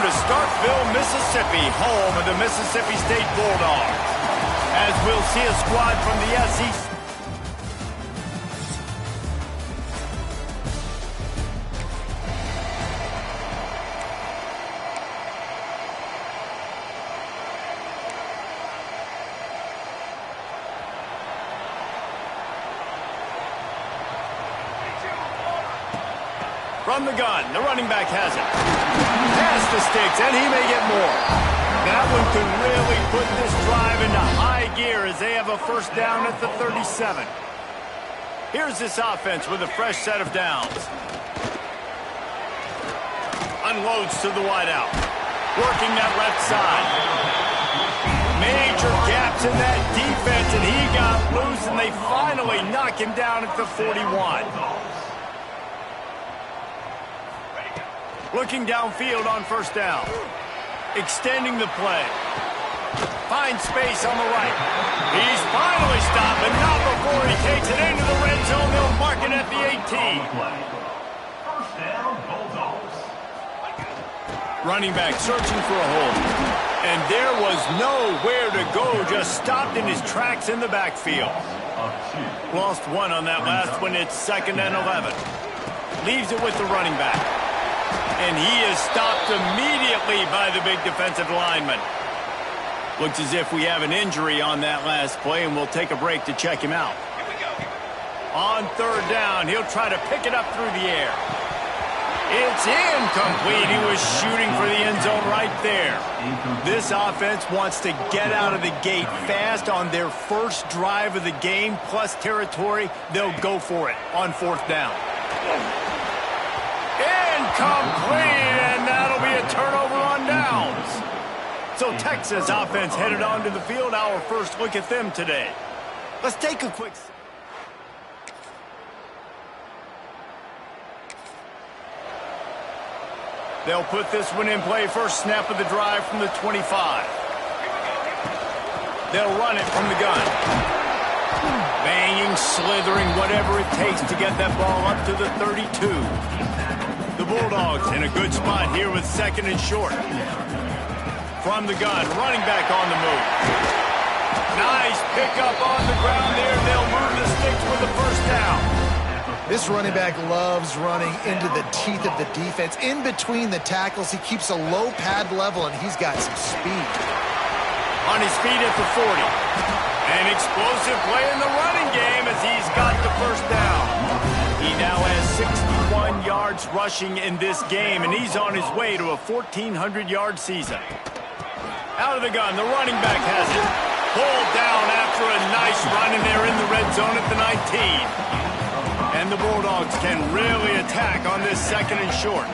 to Starkville, Mississippi, home of the Mississippi State Bulldogs. As we'll see a squad from the SEC. From the gun, the running back has it. Past the sticks, and he may get more. That one could really put this drive into high gear as they have a first down at the 37. Here's this offense with a fresh set of downs. Unloads to the wideout. Working that left side. Major gaps in that defense, and he got loose, and they finally knock him down at the 41. Looking downfield on first down. Extending the play. Finds space on the right. He's finally stopped, but not before he takes it into the red zone. They'll mark it at the 18. First down, Bulldogs. Running back searching for a hole. And there was nowhere to go. Just stopped in his tracks in the backfield. Lost one on that last one. It's 2nd and 11. Leaves it with the running back. And he is stopped immediately by the big defensive lineman. Looks as if we have an injury on that last play, and we'll take a break to check him out. On third down, he'll try to pick it up through the air. It's incomplete. He was shooting for the end zone right there. This offense wants to get out of the gate fast on their first drive of the game, plus territory. They'll go for it on fourth down. Incomplete, and that'll be a turnover on downs. So Texas offense headed onto the field. Our first look at them today. Let's take a quick... They'll put this one in play. First snap of the drive from the 25. They'll run it from the gun. Banging, slithering, whatever it takes to get that ball up to the 32. The Bulldogs in a good spot here with 2nd and short. From the gun, running back on the move. Nice pickup on the ground there. They'll move the sticks with the first down. This running back loves running into the teeth of the defense. In between the tackles, he keeps a low pad level, and he's got some speed. On his feet at the 40. An explosive play in the running game as he's got the first down. He now has 61 yards rushing in this game, and he's on his way to a 1,400-yard season. Out of the gun, the running back has it. Pulled down after a nice run, and they're in the red zone at the 19. And the Bulldogs can really attack on this 2nd and short.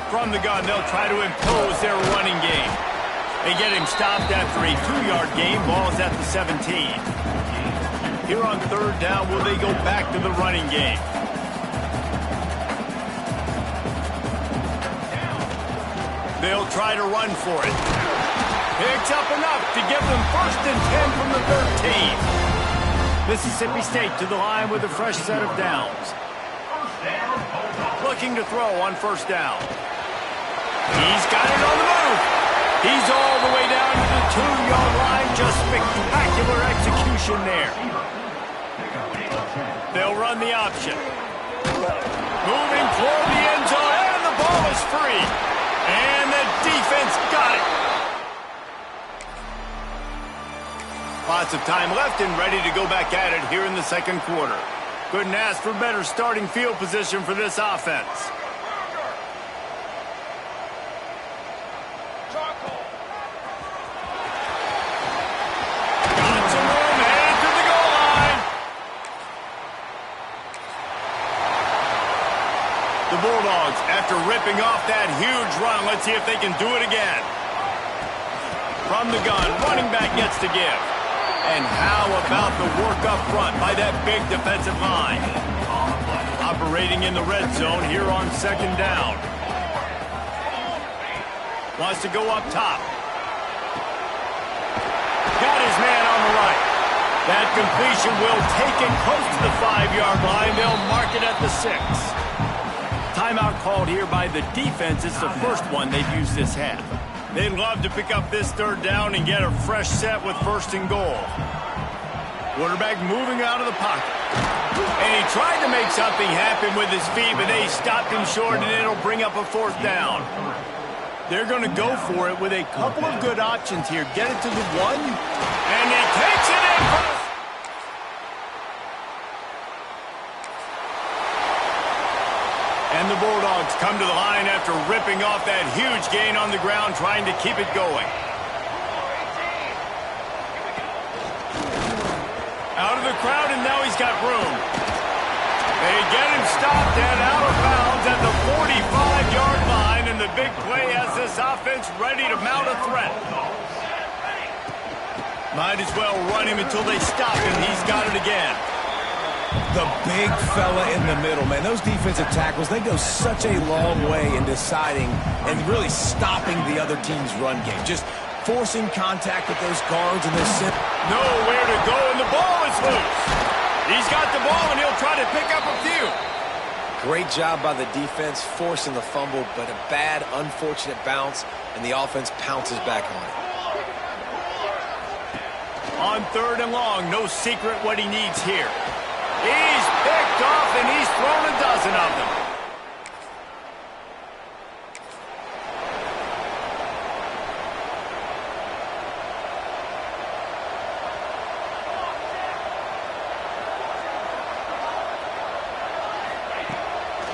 From the gun, they'll try to impose their running game. They get him stopped after a 2-yard gain. Ball's at the 17. Here on third down, will they go back to the running game? They'll try to run for it. Picks up enough to give them 1st and 10 from the 13. Mississippi State to the line with a fresh set of downs. Looking to throw on first down. He's got it on the move. He's all the way down to the 2-yard line. Just spectacular execution there. They'll run the option. Moving toward the end zone, and the ball is free. And the defense got it. Lots of time left and ready to go back at it here in the 2nd quarter. Couldn't ask for better starting field position for this offense. Bulldogs, after ripping off that huge run, let's see if they can do it again. From the gun, running back gets to give. And how about the work up front by that big defensive line? Operating in the red zone here on 2nd down. Wants to go up top. Got his man on the right. That completion will take it close to the 5-yard line. They'll mark it at the 6. Time timeout called here by the defense. It's the first one they've used this half. They'd love to pick up this third down and get a fresh set with first and goal. Quarterback moving out of the pocket. And he tried to make something happen with his feet, but they stopped him short, and it'll bring up a fourth down. They're going to go for it with a couple of good options here. Get it to the one, and he takes it in. And the Bulldogs come to the line after ripping off that huge gain on the ground, trying to keep it going. Out of the crowd, and now he's got room. They get him stopped and out of bounds at the 45-yard line, and the big play has this offense ready to mount a threat. Might as well run him until they stop him. He's got it again. The big fella in the middle, man. Those defensive tackles, they go such a long way in deciding and really stopping the other team's run game. Just forcing contact with those guards and those... Nowhere to go, and the ball is loose. He's got the ball, and he'll try to pick up a few. Great job by the defense forcing the fumble, but a bad, unfortunate bounce, and the offense pounces back on it. On third and long, no secret what he needs here. He's picked off, and he's thrown a dozen of them.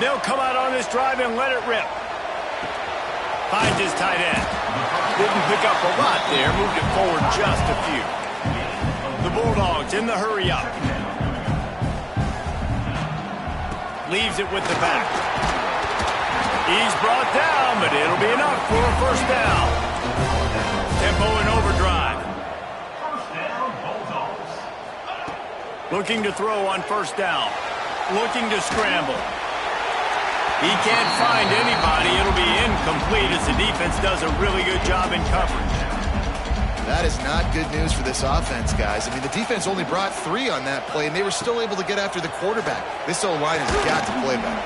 They'll come out on this drive and let it rip. Finds his tight end. Didn't pick up a lot there. Moved it forward just a few. The Bulldogs in the hurry up. Leaves it with the back. He's brought down, but it'll be enough for a first down. Tempo in overdrive. First down, Bulldogs. Looking to throw on first down. Looking to scramble. He can't find anybody. It'll be incomplete as the defense does a really good job in coverage. That is not good news for this offense, guys. I mean, the defense only brought 3 on that play, and they were still able to get after the quarterback. This O-line has got to play better.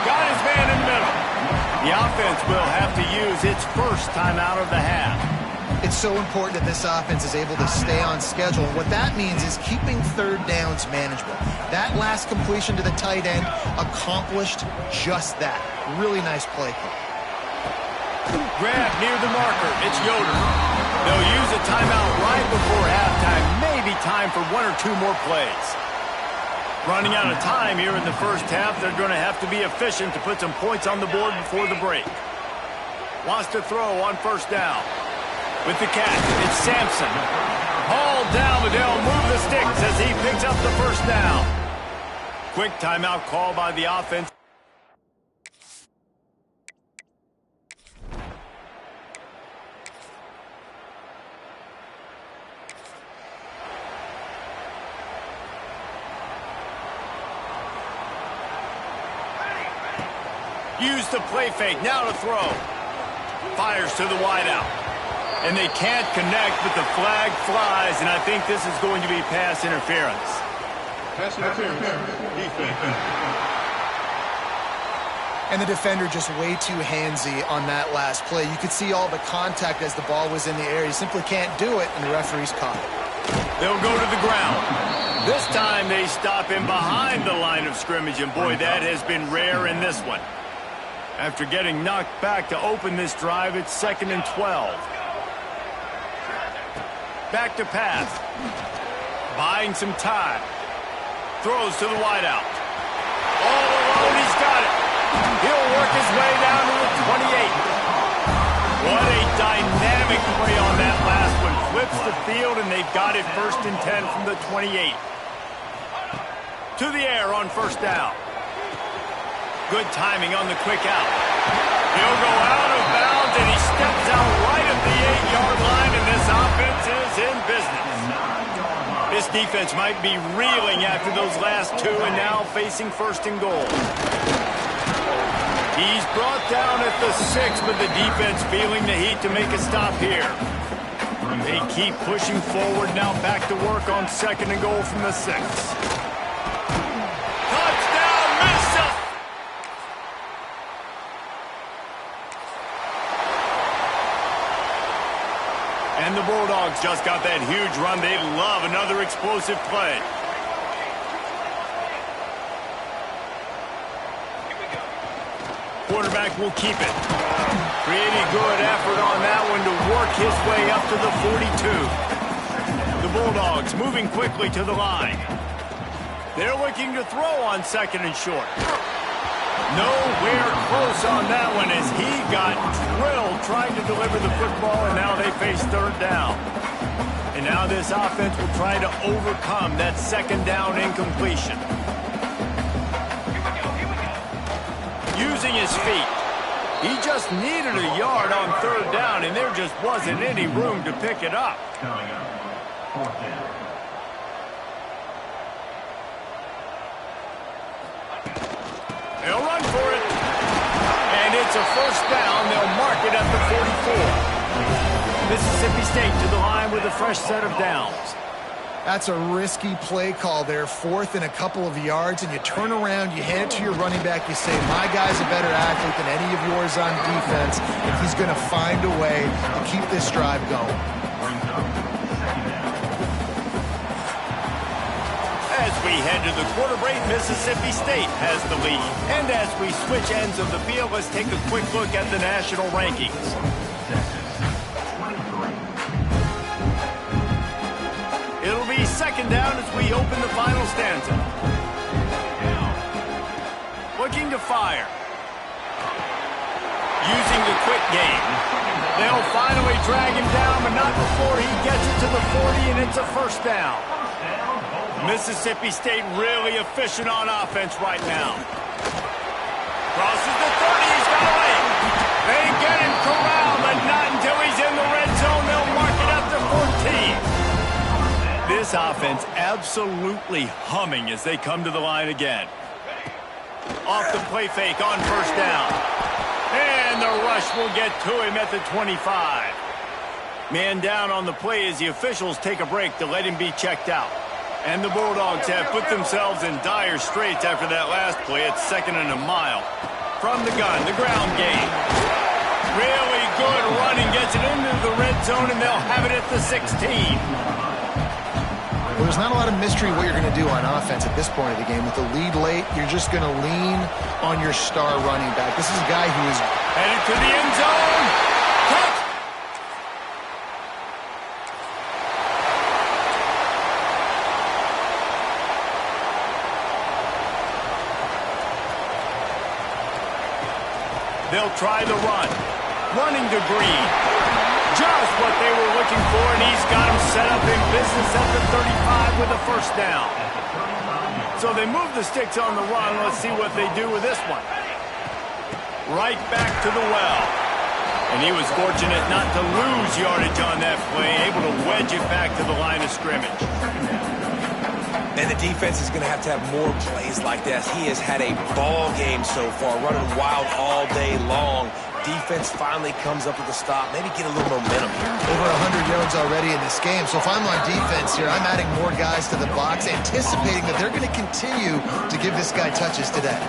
Got his man in the middle. The offense will have to use its first time out of the half. It's so important that this offense is able to stay on schedule. And what that means is keeping third downs manageable. That last completion to the tight end accomplished just that. Really nice play call. Grab near the marker. It's Yoder. They'll use a timeout right before halftime. Maybe time for 1 or 2 more plays. Running out of time here in the first half. They're going to have to be efficient to put some points on the board before the break. Wants to throw on first down. With the catch, it's Sampson. Hauled down, but they'll move the sticks as he picks up the first down. Quick timeout call by the offense. Use the play fake, now to throw. Fires to the wideout. And they can't connect, but the flag flies, and I think this is going to be pass interference. Pass interference. Defense. And the defender just way too handsy on that last play. You could see all the contact as the ball was in the air. He simply can't do it, and the referee's caught it. They'll go to the ground. This time they stop him behind the line of scrimmage, and boy, that has been rare in this one. After getting knocked back to open this drive, it's 2nd and 12. Back to pass. Buying some time. Throws to the wideout. All alone, he's got it. He'll work his way down to the 28. What a dynamic play on that last one. Flips the field, and they've got it 1st and 10 from the 28. To the air on first down. Good timing on the quick out. He'll go out of bounds, and he steps out right at the 8-yard line, and this offense is in business. This defense might be reeling after those last 2 and now facing 1st and goal. He's brought down at the 6, but the defense feeling the heat to make a stop here. They keep pushing forward, now back to work on 2nd and goal from the 6. And the Bulldogs just got that huge run. They love another explosive play. Quarterback will keep it. Pretty good effort on that one to work his way up to the 42. The Bulldogs moving quickly to the line. They're looking to throw on 2nd and short. Nowhere close on that one as he got drilled trying to deliver the football, and now they face 3rd down. And now this offense will try to overcome that 2nd down incompletion. Using his feet. He just needed a yard on 3rd down, and there just wasn't any room to pick it up. Coming up, 4th down. They'll run for it. And it's a 1st down. They'll mark it at the 44. Mississippi State to the line with a fresh set of downs. That's a risky play call there, 4th and a couple of yards, and you turn around, you hand it to your running back, you say, my guy's a better athlete than any of yours on defense, and he's going to find a way to keep this drive going. As we head to the quarter break, Mississippi State has the lead. And as we switch ends of the field, let's take a quick look at the national rankings. It'll be 2nd down as we open the final stanza. Looking to fire. Using the quick game. They'll finally drag him down, but not before he gets it to the 40, and it's a 1st down. Mississippi State really efficient on offense right now. Crosses the 30, he's got away. They get him corralled, but not until he's in the red zone. They'll mark it up to 14. This offense absolutely humming as they come to the line again. Off the play fake on 1st down. And the rush will get to him at the 25. Man down on the play as the officials take a break to let him be checked out. And the Bulldogs have put themselves in dire straits after that last play. It's 2nd and a mile. From the gun, the ground game. Really good running, gets it into the red zone, and they'll have it at the 16. Well, there's not a lot of mystery what you're going to do on offense at this point of the game. With the lead late, you're just going to lean on your star running back. This is a guy who is headed to the end zone. Cut. They'll try the run. Running to Green. Just what they were looking for, and he's got him set up in business at the 35 with a 1st down. So they move the sticks on the run. Let's see what they do with this one. Right back to the well. And he was fortunate not to lose yardage on that play, able to wedge it back to the line of scrimmage. And the defense is going to have more plays like that. He has had a ball game so far, running wild all day long. Defense finally comes up with a stop, maybe get a little momentum here. over 100 yards already in this game. So if I'm on defense here, I'm adding more guys to the box, anticipating that they're going to continue to give this guy touches today.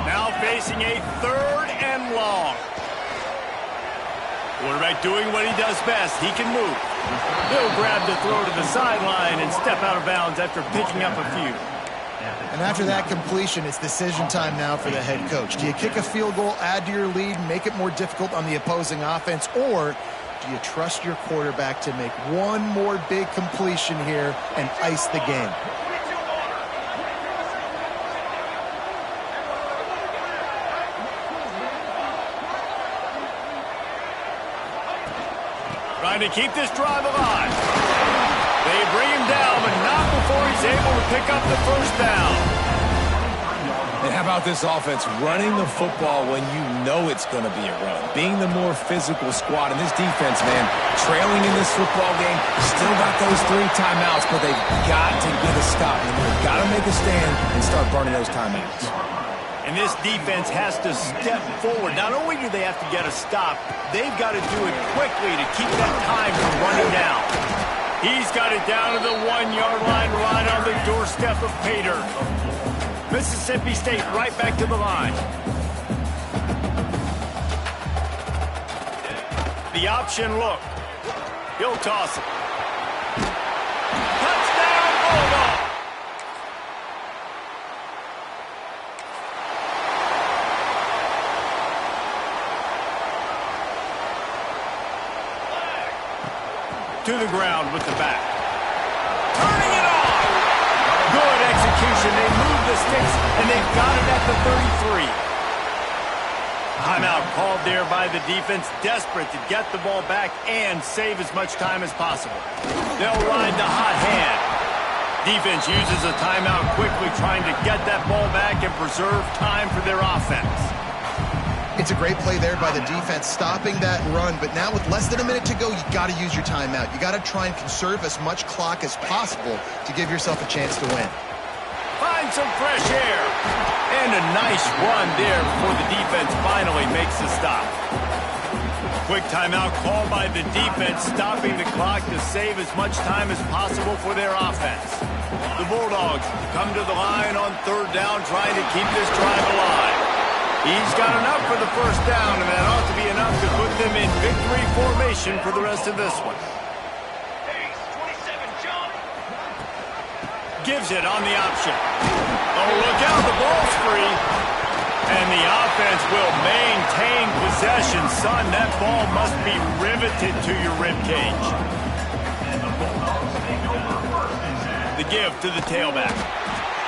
Now facing a 3rd and long. Quarterback doing what he does best. He can move. He'll grab the throw to the sideline and step out of bounds after picking up a few. And after that completion, it's decision time now for the head coach. Do you kick a field goal, add to your lead, and make it more difficult on the opposing offense, or do you trust your quarterback to make one more big completion here and ice the game? Trying to keep this drive alive. They bring him down, but not before he's able to pick up the 1st down. And how about this offense running the football when you know it's going to be a run? Being the more physical squad. And this defense, man, trailing in this football game, still got those 3 timeouts, but they've got to get a stop. They've got to make a stand and start burning those timeouts. And this defense has to step forward. Not only do they have to get a stop, they've got to do it quickly to keep that time from running down. He's got it down to the 1-yard line, right on the doorstep of Pater. Mississippi State right back to the line. The option look. He'll toss it. Touchdown, Bulldog! To the ground with the back. Turning it on! Good execution. They move the sticks, and they've got it at the 33. Timeout called there by the defense, desperate to get the ball back and save as much time as possible. They'll ride the hot hand. Defense uses a timeout quickly, trying to get that ball back and preserve time for their offense. It's a great play there by the defense, stopping that run. But now with less than a minute to go, you got to use your timeout. You got to try and conserve as much clock as possible to give yourself a chance to win. Find some fresh air. And a nice run there before the defense finally makes the stop. Quick timeout called by the defense, stopping the clock to save as much time as possible for their offense. The Bulldogs come to the line on third down, trying to keep this drive alive. He's got enough for the first down, and that ought to be enough to put them in victory formation for the rest of this one. Gives it on the option. Oh, look out, the ball's free. And the offense will maintain possession. Son, that ball must be riveted to your ribcage. The give to the tailback.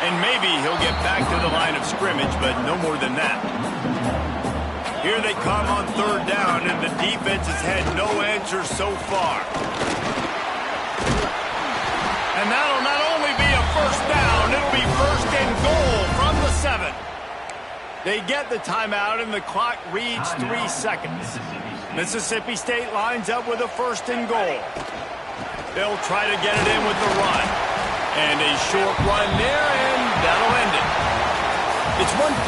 And maybe he'll get back to the line of scrimmage, but no more than that. Here they come on third down, and the defense has had no answer so far. And that'll not only be a first down, it'll be first and goal from the 7. They get the timeout, and the clock reads 3 seconds. Mississippi State lines up with a first and goal. They'll try to get it in with the run. And a short run there, and that'll end it. It's one thing.